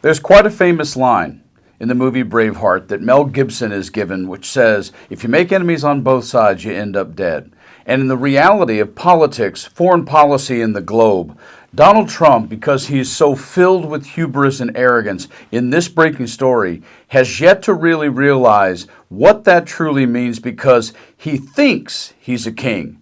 There's quite a famous line in the movie Braveheart that Mel Gibson is given, which says, if you make enemies on both sides, you end up dead. And in the reality of politics, foreign policy in the globe, Donald Trump, because he is so filled with hubris and arrogance in this breaking story, has yet to really realize what that truly means, because he thinks he's a king.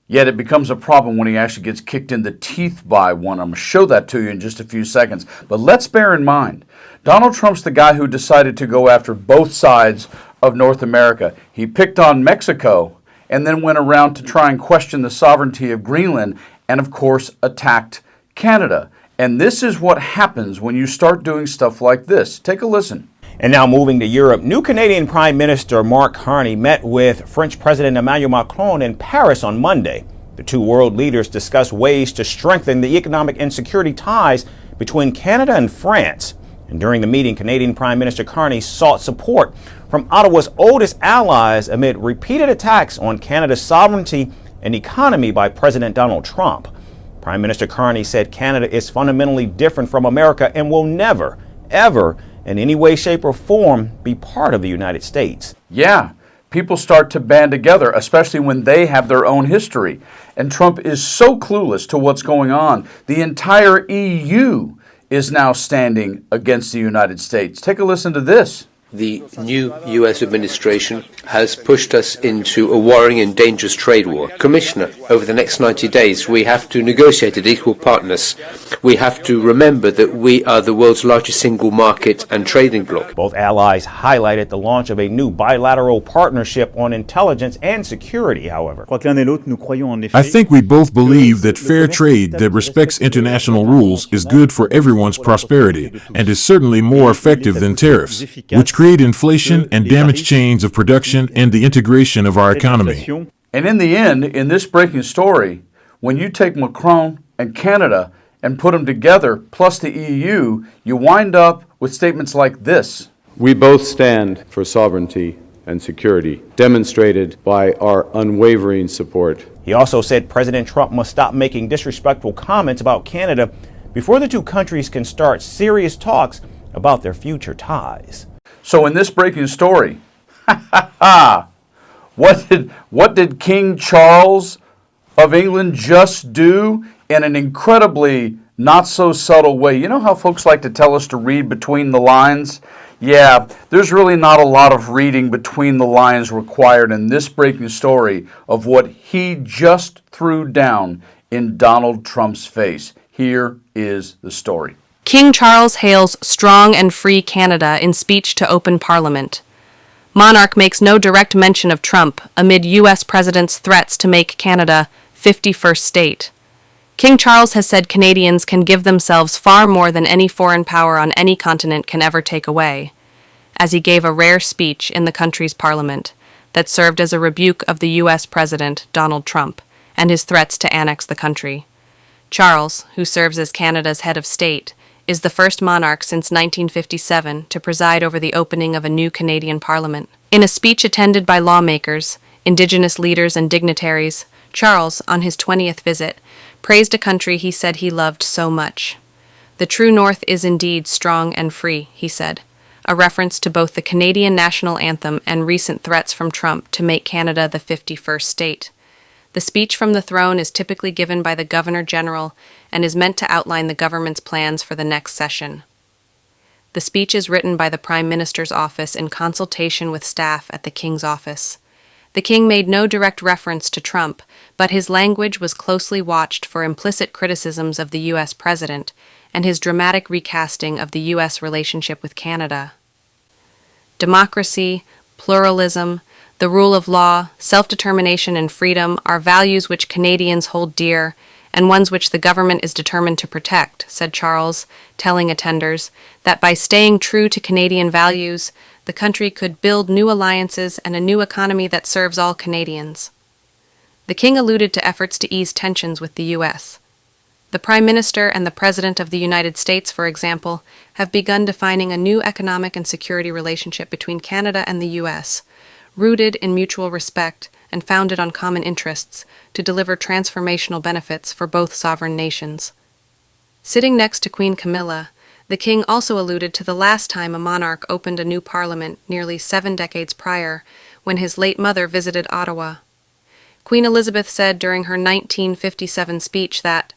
Yet it becomes a problem when he actually gets kicked in the teeth by one. I'm going to show that to you in just a few seconds. But let's bear in mind, Donald Trump's the guy who decided to go after both sides of North America. He picked on Mexico and then went around to try and question the sovereignty of Greenland and, of course, attacked Canada. And this is what happens when you start doing stuff like this. Take a listen. And now moving to Europe, new Canadian Prime Minister Mark Carney met with French President Emmanuel Macron in Paris on Monday. The two world leaders discussed ways to strengthen the economic and security ties between Canada and France. And during the meeting, Canadian Prime Minister Carney sought support from Ottawa's oldest allies amid repeated attacks on Canada's sovereignty and economy by President Donald Trump. Prime Minister Carney said Canada is fundamentally different from America and will never, ever, in any way, shape, or form, be part of the United States. Yeah, people start to band together, especially when they have their own history. And Trump is so clueless to what's going on. The entire EU is now standing against the United States. Take a listen to this. The new U.S. administration has pushed us into a worrying and dangerous trade war. Commissioner, over the next 90 days, we have to negotiate at equal partners. We have to remember that we are the world's largest single market and trading bloc. Both allies highlighted the launch of a new bilateral partnership on intelligence and security, however. I think we both believe that fair trade that respects international rules is good for everyone's prosperity and is certainly more effective than tariffs, which create inflation and damage chains of production and the integration of our economy. And in the end, in this breaking story, when you take Macron and Canada and put them together, plus the EU, you wind up with statements like this. We both stand for sovereignty and security, demonstrated by our unwavering support. He also said President Trump must stop making disrespectful comments about Canada before the two countries can start serious talks about their future ties. So in this breaking story, what did King Charles of England just do in an incredibly not so subtle way? You know how folks like to tell us to read between the lines? Yeah, there's really not a lot of reading between the lines required in this breaking story of what he just threw down in Donald Trump's face. Here is the story. King Charles hails strong and free Canada in speech to open Parliament. Monarch makes no direct mention of Trump amid U.S. President's threats to make Canada 51st state. King Charles has said Canadians can give themselves far more than any foreign power on any continent can ever take away, as he gave a rare speech in the country's parliament that served as a rebuke of the U.S. President, Donald Trump, and his threats to annex the country. Charles, who serves as Canada's head of state, is the first monarch since 1957 to preside over the opening of a new Canadian Parliament. In a speech attended by lawmakers, Indigenous leaders and dignitaries, Charles, on his 20th visit, praised a country he said he loved so much. The true North is indeed strong and free, he said, a reference to both the Canadian national anthem and recent threats from Trump to make Canada the 51st state. The speech from the throne is typically given by the Governor-General and is meant to outline the government's plans for the next session. The speech is written by the Prime Minister's office in consultation with staff at the King's office. The King made no direct reference to Trump, but his language was closely watched for implicit criticisms of the U.S. President and his dramatic recasting of the U.S. relationship with Canada. Democracy, pluralism, the rule of law, self-determination, and freedom are values which Canadians hold dear and ones which the government is determined to protect, said Charles, telling attenders that by staying true to Canadian values, the country could build new alliances and a new economy that serves all Canadians. The King alluded to efforts to ease tensions with the U.S. The Prime Minister and the President of the United States, for example, have begun defining a new economic and security relationship between Canada and the U.S., rooted in mutual respect and founded on common interests to deliver transformational benefits for both sovereign nations. Sitting next to Queen Camilla, The king also alluded to the last time a monarch opened a new parliament nearly 7 decades prior, when his late mother visited Ottawa. Queen Elizabeth said during her 1957 speech that,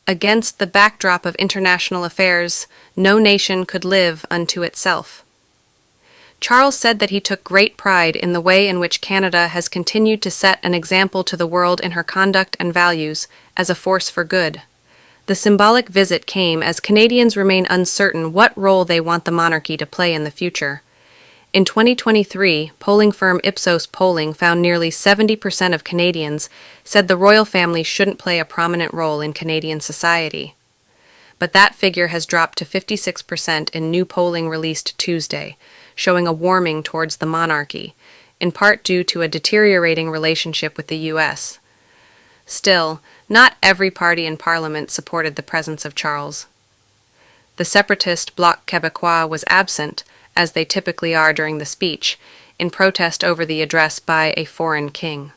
"Against the backdrop of international affairs, no nation could live unto itself." Charles said that he took great pride in the way in which Canada has continued to set an example to the world in her conduct and values as a force for good. The symbolic visit came as Canadians remain uncertain what role they want the monarchy to play in the future. In 2023, polling firm Ipsos Polling found nearly 70% of Canadians said the royal family shouldn't play a prominent role in Canadian society. But that figure has dropped to 56% in new polling released Tuesday, showing a warming towards the monarchy, in part due to a deteriorating relationship with the U.S. Still, not every party in Parliament supported the presence of Charles. The separatist Bloc Québécois was absent, as they typically are during the speech, in protest over the address by a foreign king.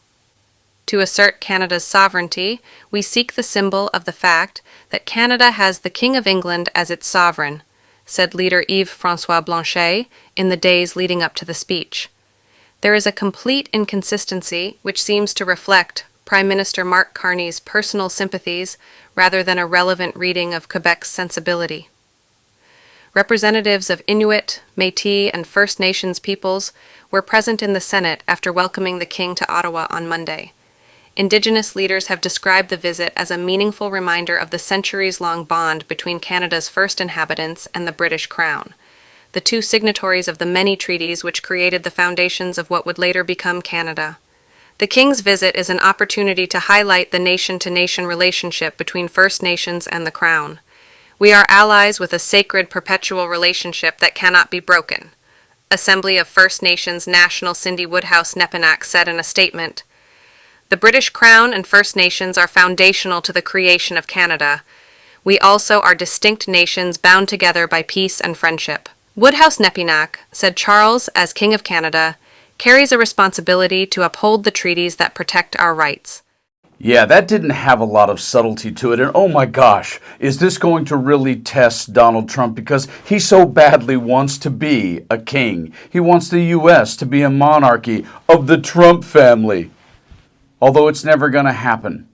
To assert Canada's sovereignty, we seek the symbol of the fact that Canada has the King of England as its sovereign, said leader Yves-François Blanchet in the days leading up to the speech. There is a complete inconsistency which seems to reflect Prime Minister Mark Carney's personal sympathies rather than a relevant reading of Quebec's sensibility. Representatives of Inuit, Métis, and First Nations peoples were present in the Senate after welcoming the King to Ottawa on Monday. Indigenous leaders have described the visit as a meaningful reminder of the centuries-long bond between Canada's first inhabitants and the British Crown, the two signatories of the many treaties which created the foundations of what would later become Canada. The King's visit is an opportunity to highlight the nation-to-nation relationship between First Nations and the Crown. We are allies with a sacred perpetual relationship that cannot be broken, Assembly of First Nations National Cindy Woodhouse-Nepinak said in a statement. The British Crown and First Nations are foundational to the creation of Canada. We also are distinct nations bound together by peace and friendship. Woodhouse-Nepinak said Charles, as King of Canada, carries a responsibility to uphold the treaties that protect our rights. Yeah, that didn't have a lot of subtlety to it. And oh my gosh, is this going to really test Donald Trump? Because he so badly wants to be a king. He wants the U.S. to be a monarchy of the Trump family. Although it's never going to happen.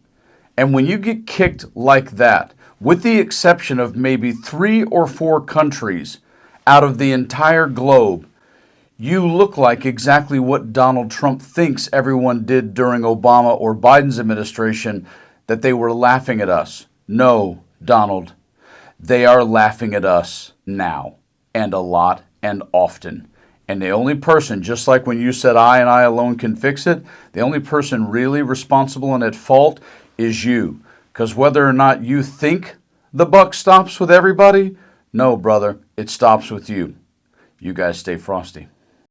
And when you get kicked like that, with the exception of maybe 3 or 4 countries out of the entire globe, you look like exactly what Donald Trump thinks everyone did during Obama or Biden's administration, that they were laughing at us. No, Donald, they are laughing at us now, and a lot and often. And the only person, just like when you said I and I alone can fix it, the only person really responsible and at fault is you. Because whether or not you think the buck stops with everybody, no, brother, it stops with you. You guys stay frosty.